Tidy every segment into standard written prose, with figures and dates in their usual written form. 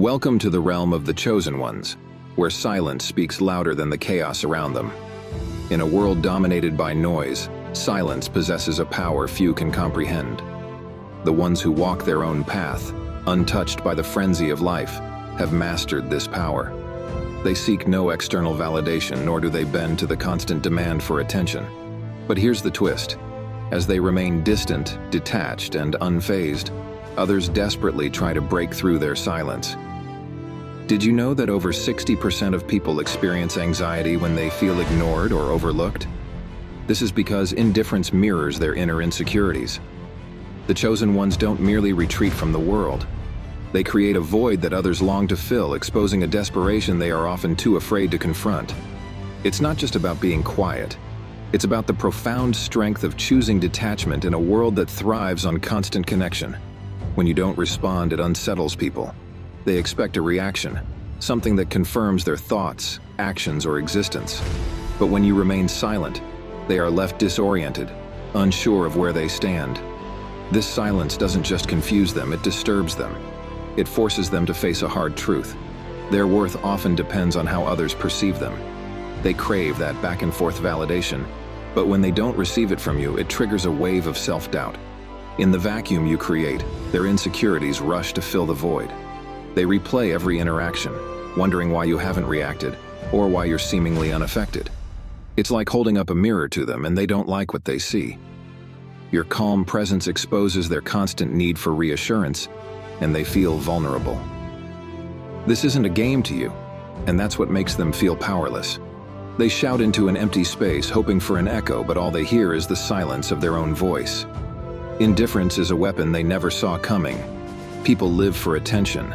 Welcome to the realm of the chosen ones, where silence speaks louder than the chaos around them. In a world dominated by noise, silence possesses a power few can comprehend. The ones who walk their own path, untouched by the frenzy of life, have mastered this power. They seek no external validation, nor do they bend to the constant demand for attention. But here's the twist. As they remain distant, detached, and unfazed, others desperately try to break through their silence. Did you know that over 60% of people experience anxiety when they feel ignored or overlooked? This is because indifference mirrors their inner insecurities. The chosen ones don't merely retreat from the world. They create a void that others long to fill, exposing a desperation they are often too afraid to confront. It's not just about being quiet. It's about the profound strength of choosing detachment in a world that thrives on constant connection. When you don't respond, it unsettles people. They expect a reaction, something that confirms their thoughts, actions, or existence. But when you remain silent, they are left disoriented, unsure of where they stand. This silence doesn't just confuse them, it disturbs them. It forces them to face a hard truth. Their worth often depends on how others perceive them. They crave that back-and-forth validation, but when they don't receive it from you, it triggers a wave of self-doubt. In the vacuum you create, their insecurities rush to fill the void. They replay every interaction, wondering why you haven't reacted, or why you're seemingly unaffected. It's like holding up a mirror to them and they don't like what they see. Your calm presence exposes their constant need for reassurance, and they feel vulnerable. This isn't a game to you, and that's what makes them feel powerless. They shout into an empty space, hoping for an echo, but all they hear is the silence of their own voice. Indifference is a weapon they never saw coming. People live for attention,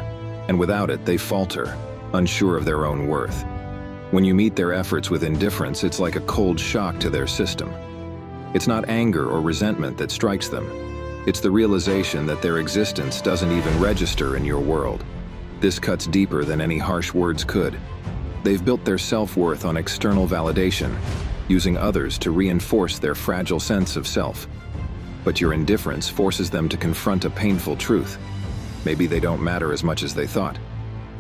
and without it, they falter, unsure of their own worth. When you meet their efforts with indifference, it's like a cold shock to their system. It's not anger or resentment that strikes them. It's the realization that their existence doesn't even register in your world. This cuts deeper than any harsh words could. They've built their self-worth on external validation, using others to reinforce their fragile sense of self. But your indifference forces them to confront a painful truth. Maybe they don't matter as much as they thought.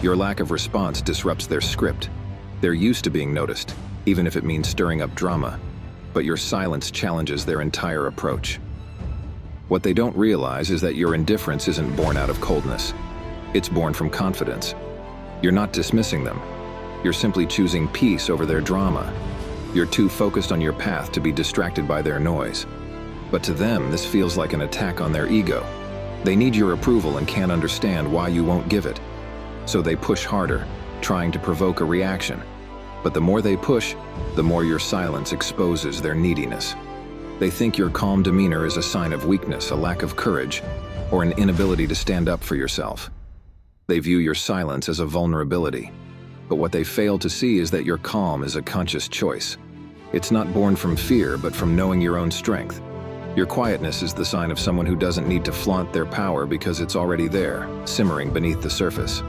Your lack of response disrupts their script. They're used to being noticed, even if it means stirring up drama. But your silence challenges their entire approach. What they don't realize is that your indifference isn't born out of coldness. It's born from confidence. You're not dismissing them. You're simply choosing peace over their drama. You're too focused on your path to be distracted by their noise. But to them, this feels like an attack on their ego. They need your approval and can't understand why you won't give it. So they push harder, trying to provoke a reaction. But the more they push, the more your silence exposes their neediness. They think your calm demeanor is a sign of weakness, a lack of courage, or an inability to stand up for yourself. They view your silence as a vulnerability. But what they fail to see is that your calm is a conscious choice. It's not born from fear, but from knowing your own strength. Your quietness is the sign of someone who doesn't need to flaunt their power because it's already there, simmering beneath the surface.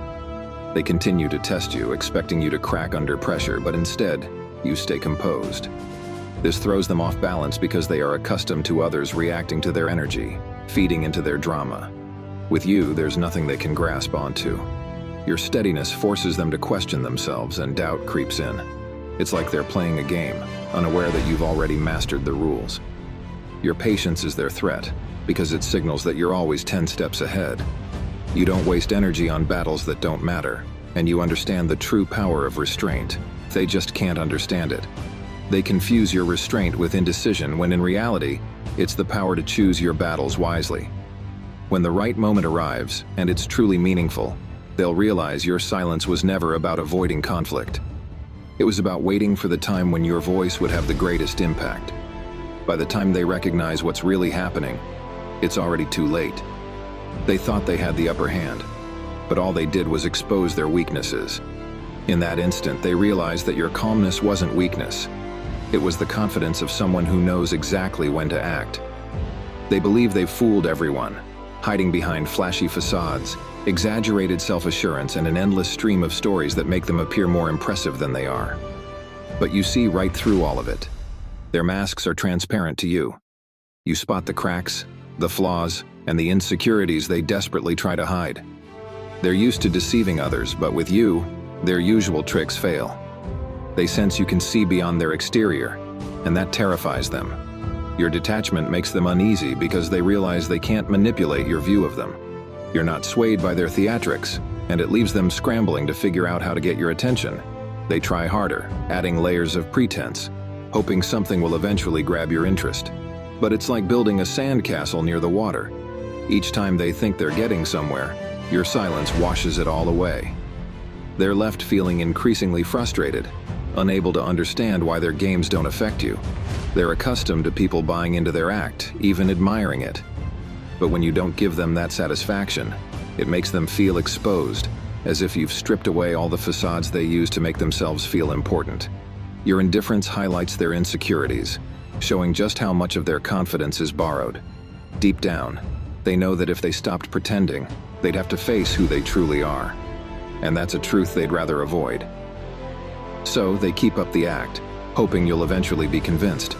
They continue to test you, expecting you to crack under pressure, but instead, you stay composed. This throws them off balance because they are accustomed to others reacting to their energy, feeding into their drama. With you, there's nothing they can grasp onto. Your steadiness forces them to question themselves, and doubt creeps in. It's like they're playing a game, unaware that you've already mastered the rules. Your patience is their threat, because it signals that you're always 10 steps ahead. You don't waste energy on battles that don't matter, and you understand the true power of restraint. They just can't understand it. They confuse your restraint with indecision when in reality, it's the power to choose your battles wisely. When the right moment arrives, and it's truly meaningful, they'll realize your silence was never about avoiding conflict. It was about waiting for the time when your voice would have the greatest impact. By the time they recognize what's really happening, it's already too late. They thought they had the upper hand, but all they did was expose their weaknesses. In that instant, they realized that your calmness wasn't weakness. It was the confidence of someone who knows exactly when to act. They believe they've fooled everyone, hiding behind flashy facades, exaggerated self-assurance, and an endless stream of stories that make them appear more impressive than they are. But you see right through all of it. Their masks are transparent to you. You spot the cracks, the flaws, and the insecurities they desperately try to hide. They're used to deceiving others, but with you, their usual tricks fail. They sense you can see beyond their exterior, and that terrifies them. Your detachment makes them uneasy because they realize they can't manipulate your view of them. You're not swayed by their theatrics, and it leaves them scrambling to figure out how to get your attention. They try harder, adding layers of pretense, hoping something will eventually grab your interest. But it's like building a sandcastle near the water. Each time they think they're getting somewhere, your silence washes it all away. They're left feeling increasingly frustrated, unable to understand why their games don't affect you. They're accustomed to people buying into their act, even admiring it. But when you don't give them that satisfaction, it makes them feel exposed, as if you've stripped away all the facades they use to make themselves feel important. Your indifference highlights their insecurities, showing just how much of their confidence is borrowed. Deep down, they know that if they stopped pretending, they'd have to face who they truly are. And that's a truth they'd rather avoid. So they keep up the act, hoping you'll eventually be convinced.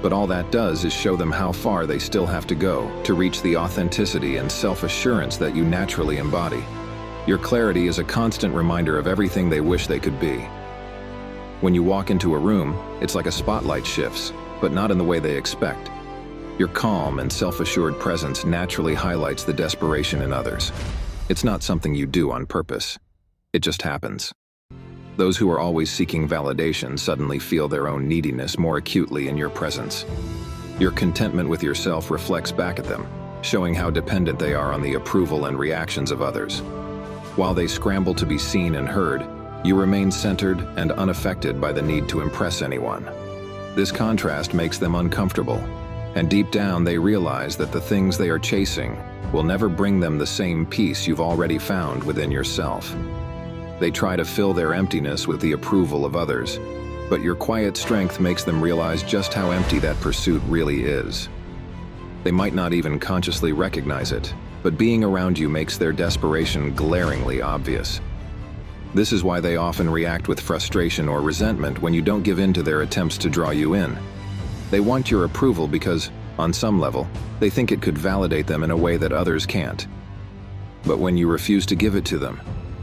But all that does is show them how far they still have to go to reach the authenticity and self-assurance that you naturally embody. Your clarity is a constant reminder of everything they wish they could be. When you walk into a room, it's like a spotlight shifts, but not in the way they expect. Your calm and self-assured presence naturally highlights the desperation in others. It's not something you do on purpose. It just happens. Those who are always seeking validation suddenly feel their own neediness more acutely in your presence. Your contentment with yourself reflects back at them, showing how dependent they are on the approval and reactions of others. While they scramble to be seen and heard, you remain centered and unaffected by the need to impress anyone. This contrast makes them uncomfortable, and deep down they realize that the things they are chasing will never bring them the same peace you've already found within yourself. They try to fill their emptiness with the approval of others, but your quiet strength makes them realize just how empty that pursuit really is. They might not even consciously recognize it, but being around you makes their desperation glaringly obvious. This is why they often react with frustration or resentment when you don't give in to their attempts to draw you in. They want your approval because, on some level, they think it could validate them in a way that others can't. But when you refuse to give it to them,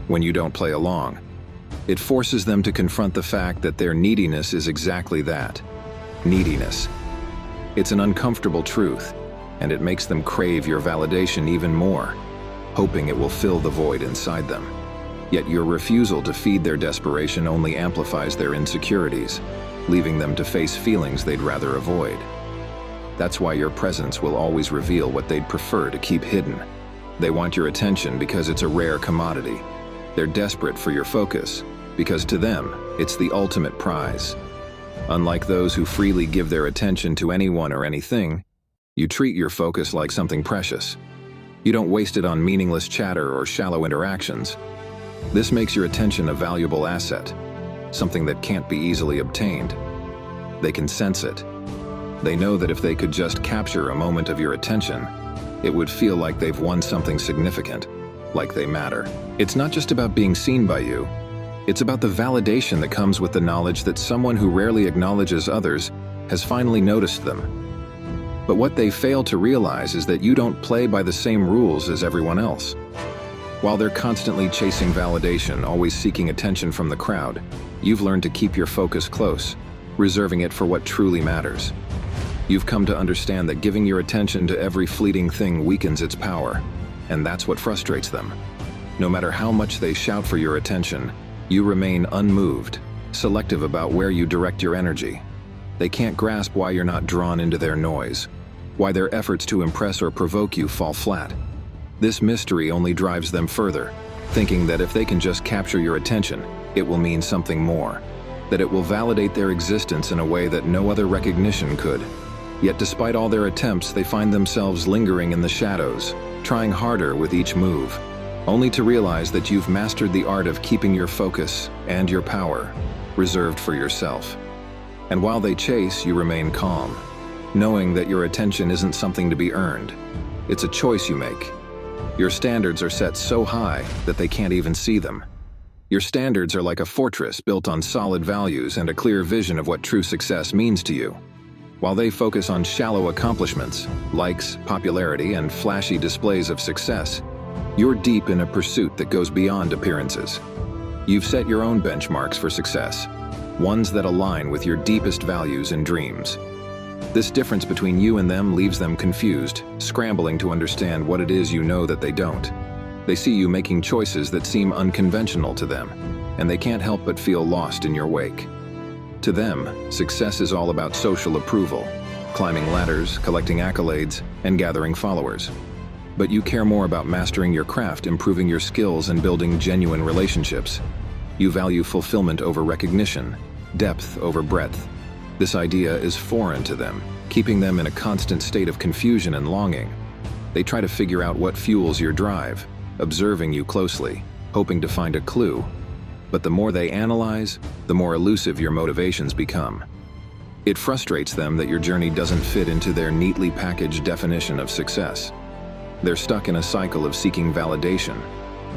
when you don't play along, it forces them to confront the fact that their neediness is exactly that, neediness. It's an uncomfortable truth, and it makes them crave your validation even more, hoping it will fill the void inside them. Yet your refusal to feed their desperation only amplifies their insecurities, leaving them to face feelings they'd rather avoid. That's why your presence will always reveal what they'd prefer to keep hidden. They want your attention because it's a rare commodity. They're desperate for your focus, because to them, it's the ultimate prize. Unlike those who freely give their attention to anyone or anything, you treat your focus like something precious. You don't waste it on meaningless chatter or shallow interactions. This makes your attention a valuable asset, something that can't be easily obtained. They can sense it. They know that if they could just capture a moment of your attention, it would feel like they've won something significant, like they matter. It's not just about being seen by you. It's about the validation that comes with the knowledge that someone who rarely acknowledges others has finally noticed them. But what they fail to realize is that you don't play by the same rules as everyone else. While they're constantly chasing validation, always seeking attention from the crowd, you've learned to keep your focus close, reserving it for what truly matters. You've come to understand that giving your attention to every fleeting thing weakens its power, and that's what frustrates them. No matter how much they shout for your attention, you remain unmoved, selective about where you direct your energy. They can't grasp why you're not drawn into their noise, why their efforts to impress or provoke you fall flat. This mystery only drives them further, thinking that if they can just capture your attention, it will mean something more, that it will validate their existence in a way that no other recognition could. Yet despite all their attempts, they find themselves lingering in the shadows, trying harder with each move, only to realize that you've mastered the art of keeping your focus and your power reserved for yourself. And while they chase, you remain calm, knowing that your attention isn't something to be earned. It's a choice you make. Your standards are set so high that they can't even see them. Your standards are like a fortress built on solid values and a clear vision of what true success means to you. While they focus on shallow accomplishments, likes, popularity, and flashy displays of success, You're deep in a pursuit that goes beyond appearances. You've set your own benchmarks for success, ones that align with your deepest values and dreams. This difference between you and them leaves them confused, scrambling to understand what it is you know that they don't. They see you making choices that seem unconventional to them, and they can't help but feel lost in your wake. To them, success is all about social approval, climbing ladders, collecting accolades, and gathering followers. But you care more about mastering your craft, improving your skills, and building genuine relationships. You value fulfillment over recognition, depth over breadth. This idea is foreign to them, keeping them in a constant state of confusion and longing. They try to figure out what fuels your drive, observing you closely, hoping to find a clue. But the more they analyze, the more elusive your motivations become. It frustrates them that your journey doesn't fit into their neatly packaged definition of success. They're stuck in a cycle of seeking validation,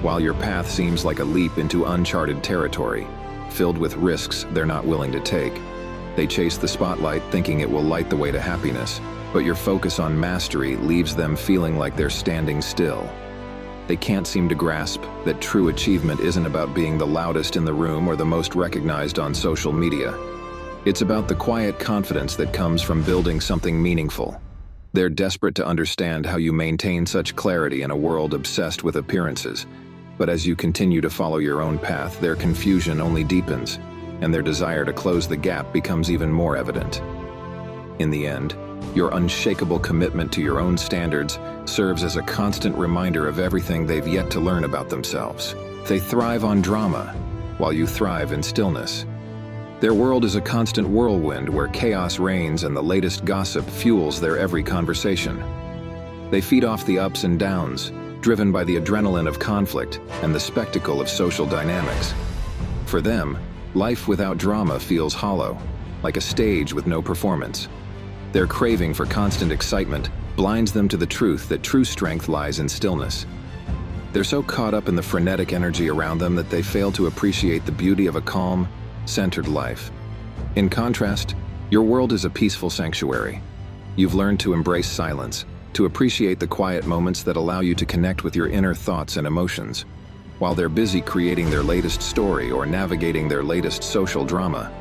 while your path seems like a leap into uncharted territory, filled with risks they're not willing to take. They chase the spotlight thinking it will light the way to happiness, but your focus on mastery leaves them feeling like they're standing still. They can't seem to grasp that true achievement isn't about being the loudest in the room or the most recognized on social media. It's about the quiet confidence that comes from building something meaningful. They're desperate to understand how you maintain such clarity in a world obsessed with appearances. But as you continue to follow your own path, their confusion only deepens, and their desire to close the gap becomes even more evident. In the end, your unshakable commitment to your own standards serves as a constant reminder of everything they've yet to learn about themselves. They thrive on drama, while you thrive in stillness. Their world is a constant whirlwind where chaos reigns and the latest gossip fuels their every conversation. They feed off the ups and downs, driven by the adrenaline of conflict and the spectacle of social dynamics. For them, life without drama feels hollow, like a stage with no performance. Their craving for constant excitement blinds them to the truth that true strength lies in stillness. They're so caught up in the frenetic energy around them that they fail to appreciate the beauty of a calm, centered life. In contrast, your world is a peaceful sanctuary. You've learned to embrace silence, to appreciate the quiet moments that allow you to connect with your inner thoughts and emotions. While they're busy creating their latest story or navigating their latest social drama,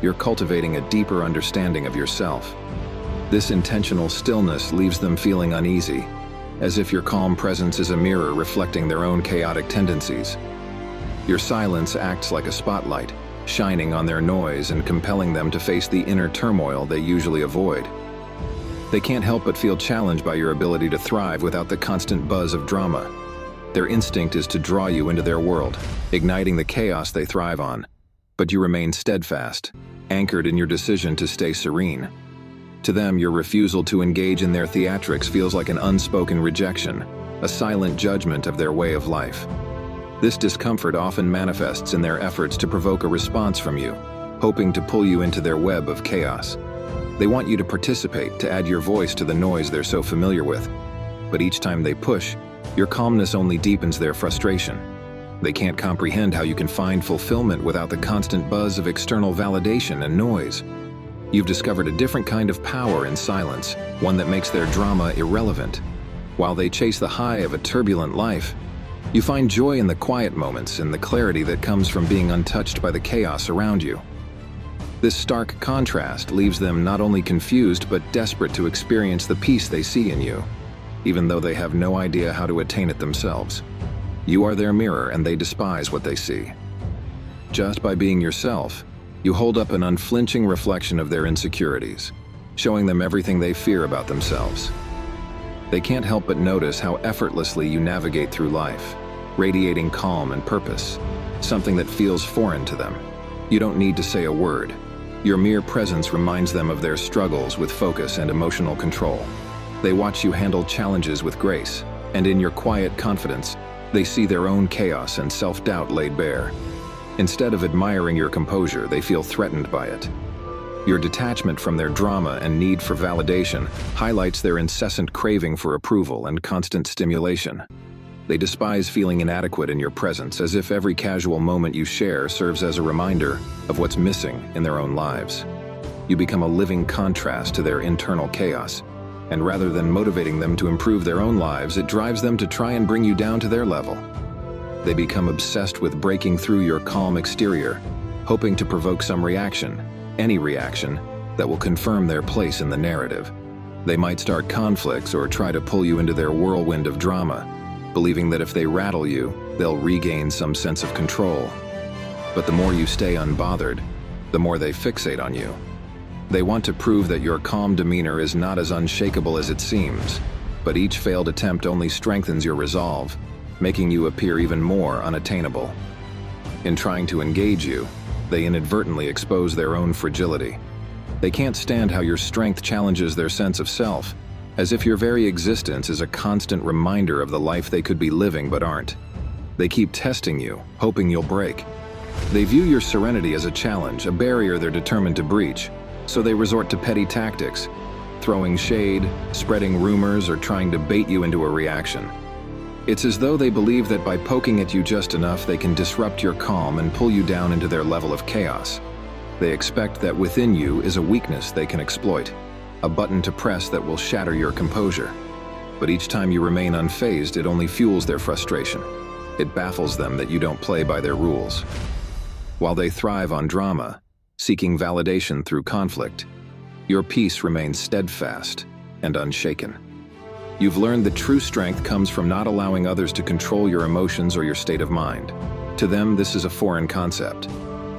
you're cultivating a deeper understanding of yourself. This intentional stillness leaves them feeling uneasy, as if your calm presence is a mirror reflecting their own chaotic tendencies. Your silence acts like a spotlight, shining on their noise and compelling them to face the inner turmoil they usually avoid. They can't help but feel challenged by your ability to thrive without the constant buzz of drama. Their instinct is to draw you into their world, igniting the chaos they thrive on. But you remain steadfast, anchored in your decision to stay serene. To them, your refusal to engage in their theatrics feels like an unspoken rejection, a silent judgment of their way of life. This discomfort often manifests in their efforts to provoke a response from you, hoping to pull you into their web of chaos. They want you to participate, to add your voice to the noise they're so familiar with. But each time they push, your calmness only deepens their frustration. They can't comprehend how you can find fulfillment without the constant buzz of external validation and noise. You've discovered a different kind of power in silence, one that makes their drama irrelevant. While they chase the high of a turbulent life, you find joy in the quiet moments and the clarity that comes from being untouched by the chaos around you. This stark contrast leaves them not only confused but desperate to experience the peace they see in you, even though they have no idea how to attain it themselves. You are their mirror and they despise what they see. Just by being yourself, you hold up an unflinching reflection of their insecurities, showing them everything they fear about themselves. They can't help but notice how effortlessly you navigate through life, radiating calm and purpose, something that feels foreign to them. You don't need to say a word. Your mere presence reminds them of their struggles with focus and emotional control. They watch you handle challenges with grace, and in your quiet confidence, they see their own chaos and self-doubt laid bare. Instead of admiring your composure, they feel threatened by it. Your detachment from their drama and need for validation highlights their incessant craving for approval and constant stimulation. They despise feeling inadequate in your presence, as if every casual moment you share serves as a reminder of what's missing in their own lives. You become a living contrast to their internal chaos, And rather than motivating them to improve their own lives, it drives them to try and bring you down to their level. They become obsessed with breaking through your calm exterior, hoping to provoke some reaction, any reaction, that will confirm their place in the narrative. They might start conflicts or try to pull you into their whirlwind of drama, believing that if they rattle you, they'll regain some sense of control. But the more you stay unbothered, the more they fixate on you. They want to prove that your calm demeanor is not as unshakable as it seems, but each failed attempt only strengthens your resolve, making you appear even more unattainable. In trying to engage you, they inadvertently expose their own fragility. They can't stand how your strength challenges their sense of self, as if your very existence is a constant reminder of the life they could be living but aren't. They keep testing you, hoping you'll break. They view your serenity as a challenge, a barrier they're determined to breach, so they resort to petty tactics, throwing shade, spreading rumors, or trying to bait you into a reaction. It's as though they believe that by poking at you just enough, they can disrupt your calm and pull you down into their level of chaos. They expect that within you is a weakness they can exploit, a button to press that will shatter your composure. But each time you remain unfazed, it only fuels their frustration. It baffles them that you don't play by their rules. While they thrive on drama, seeking validation through conflict, your peace remains steadfast and unshaken. You've learned that true strength comes from not allowing others to control your emotions or your state of mind. To them, this is a foreign concept.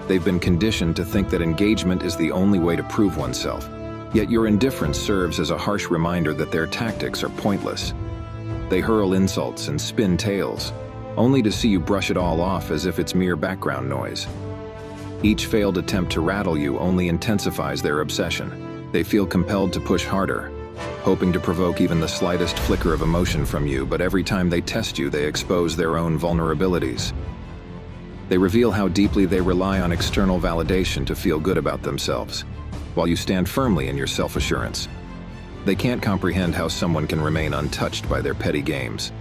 They've been conditioned to think that engagement is the only way to prove oneself. Yet your indifference serves as a harsh reminder that their tactics are pointless. They hurl insults and spin tales, only to see you brush it all off as if it's mere background noise. Each failed attempt to rattle you only intensifies their obsession. They feel compelled to push harder, hoping to provoke even the slightest flicker of emotion from you, but every time they test you, they expose their own vulnerabilities. They reveal how deeply they rely on external validation to feel good about themselves, while you stand firmly in your self-assurance. They can't comprehend how someone can remain untouched by their petty games.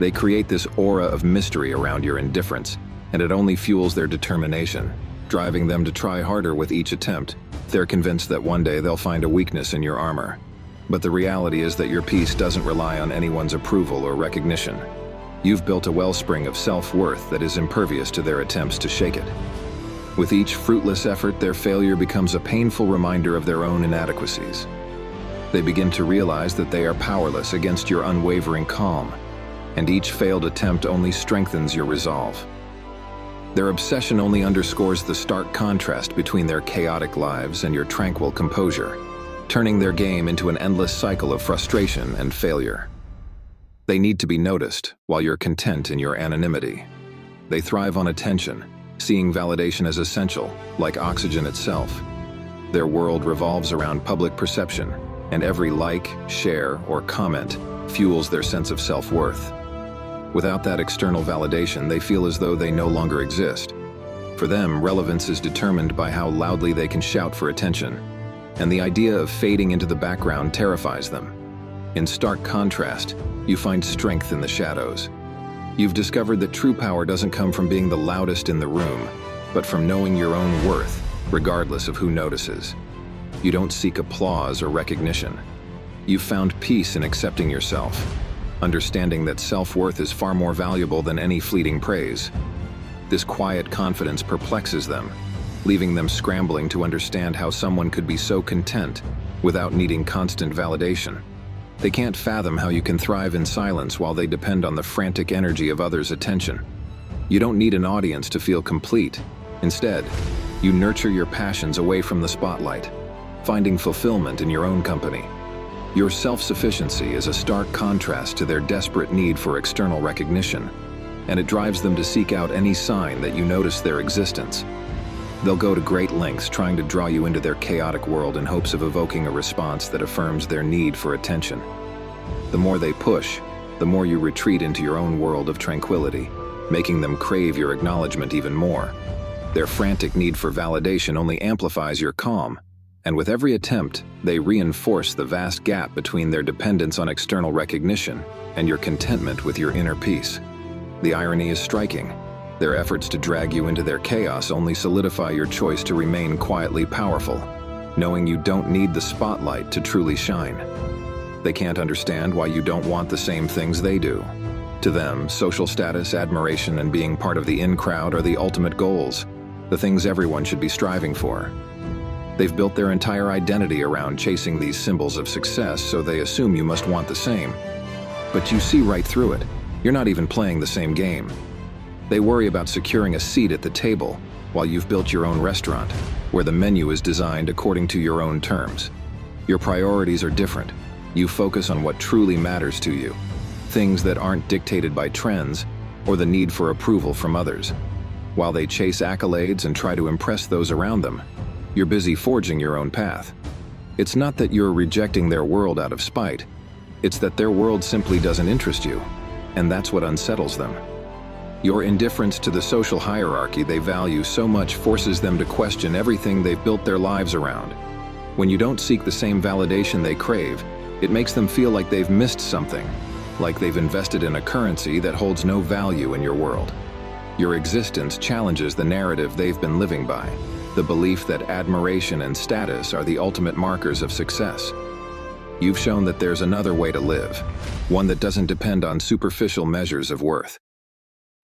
They create this aura of mystery around your indifference, and it only fuels their determination, driving them to try harder with each attempt. They're convinced that one day they'll find a weakness in your armor. But the reality is that your peace doesn't rely on anyone's approval or recognition. You've built a wellspring of self-worth that is impervious to their attempts to shake it. With each fruitless effort, their failure becomes a painful reminder of their own inadequacies. They begin to realize that they are powerless against your unwavering calm, and each failed attempt only strengthens your resolve. Their obsession only underscores the stark contrast between their chaotic lives and your tranquil composure, turning their game into an endless cycle of frustration and failure. They need to be noticed, while you're content in your anonymity. They thrive on attention, seeing validation as essential, like oxygen itself. Their world revolves around public perception, and every like, share, or comment fuels their sense of self-worth. Without that external validation, they feel as though they no longer exist. For them, relevance is determined by how loudly they can shout for attention, and the idea of fading into the background terrifies them. In stark contrast, you find strength in the shadows. You've discovered that true power doesn't come from being the loudest in the room, but from knowing your own worth, regardless of who notices. You don't seek applause or recognition. You've found peace in accepting yourself, understanding that self-worth is far more valuable than any fleeting praise. This quiet confidence perplexes them, leaving them scrambling to understand how someone could be so content without needing constant validation. They can't fathom how you can thrive in silence while they depend on the frantic energy of others' attention. You don't need an audience to feel complete. Instead, you nurture your passions away from the spotlight, finding fulfillment in your own company. Your self-sufficiency is a stark contrast to their desperate need for external recognition, and it drives them to seek out any sign that you notice their existence. They'll go to great lengths trying to draw you into their chaotic world in hopes of evoking a response that affirms their need for attention. The more they push, the more you retreat into your own world of tranquility, making them crave your acknowledgement even more. Their frantic need for validation only amplifies your calm, and with every attempt, they reinforce the vast gap between their dependence on external recognition and your contentment with your inner peace. The irony is striking. Their efforts to drag you into their chaos only solidify your choice to remain quietly powerful, knowing you don't need the spotlight to truly shine. They can't understand why you don't want the same things they do. To them, social status, admiration, and being part of the in-crowd are the ultimate goals, the things everyone should be striving for. They've built their entire identity around chasing these symbols of success, so they assume you must want the same. But you see right through it. You're not even playing the same game. They worry about securing a seat at the table while you've built your own restaurant, where the menu is designed according to your own terms. Your priorities are different. You focus on what truly matters to you, things that aren't dictated by trends or the need for approval from others. While they chase accolades and try to impress those around them, you're busy forging your own path. It's not that you're rejecting their world out of spite. It's that their world simply doesn't interest you, and that's what unsettles them. Your indifference to the social hierarchy they value so much forces them to question everything they've built their lives around. When you don't seek the same validation they crave, it makes them feel like they've missed something, like they've invested in a currency that holds no value in your world. Your existence challenges the narrative they've been living by, the belief that admiration and status are the ultimate markers of success. You've shown that there's another way to live, one that doesn't depend on superficial measures of worth.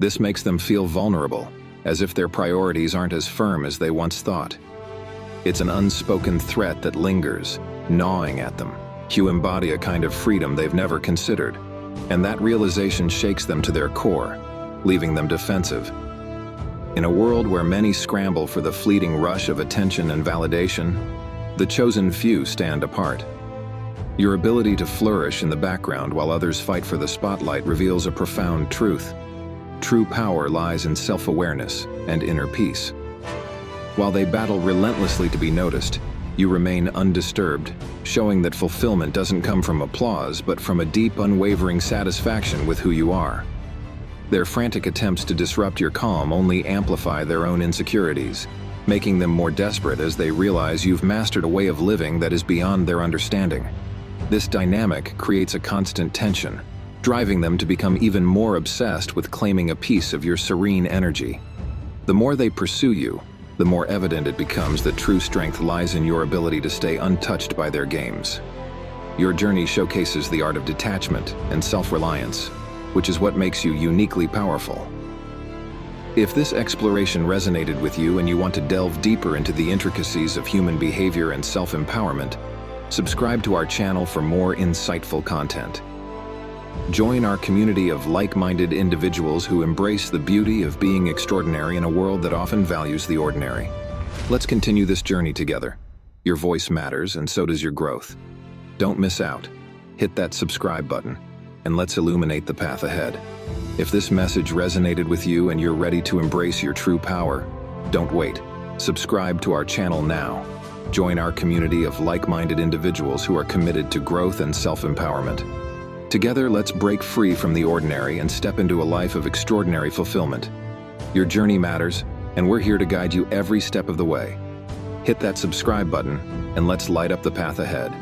This makes them feel vulnerable, as if their priorities aren't as firm as they once thought. It's an unspoken threat that lingers, gnawing at them. You embody a kind of freedom they've never considered, and that realization shakes them to their core, leaving them defensive. In a world where many scramble for the fleeting rush of attention and validation, the chosen few stand apart. Your ability to flourish in the background while others fight for the spotlight reveals a profound truth. True power lies in self-awareness and inner peace. While they battle relentlessly to be noticed, you remain undisturbed, showing that fulfillment doesn't come from applause but from a deep, unwavering satisfaction with who you are. Their frantic attempts to disrupt your calm only amplify their own insecurities, making them more desperate as they realize you've mastered a way of living that is beyond their understanding. This dynamic creates a constant tension, driving them to become even more obsessed with claiming a piece of your serene energy. The more they pursue you, the more evident it becomes that true strength lies in your ability to stay untouched by their games. Your journey showcases the art of detachment and self-reliance, which is what makes you uniquely powerful. If this exploration resonated with you and you want to delve deeper into the intricacies of human behavior and self-empowerment, subscribe to our channel for more insightful content. Join our community of like-minded individuals who embrace the beauty of being extraordinary in a world that often values the ordinary. Let's continue this journey together. Your voice matters, and so does your growth. Don't miss out. Hit that subscribe button, and let's illuminate the path ahead. If this message resonated with you and you're ready to embrace your true power, don't wait. Subscribe to our channel now. Join our community of like-minded individuals who are committed to growth and self-empowerment. Together, let's break free from the ordinary and step into a life of extraordinary fulfillment. Your journey matters, and we're here to guide you every step of the way. Hit that subscribe button, and let's light up the path ahead.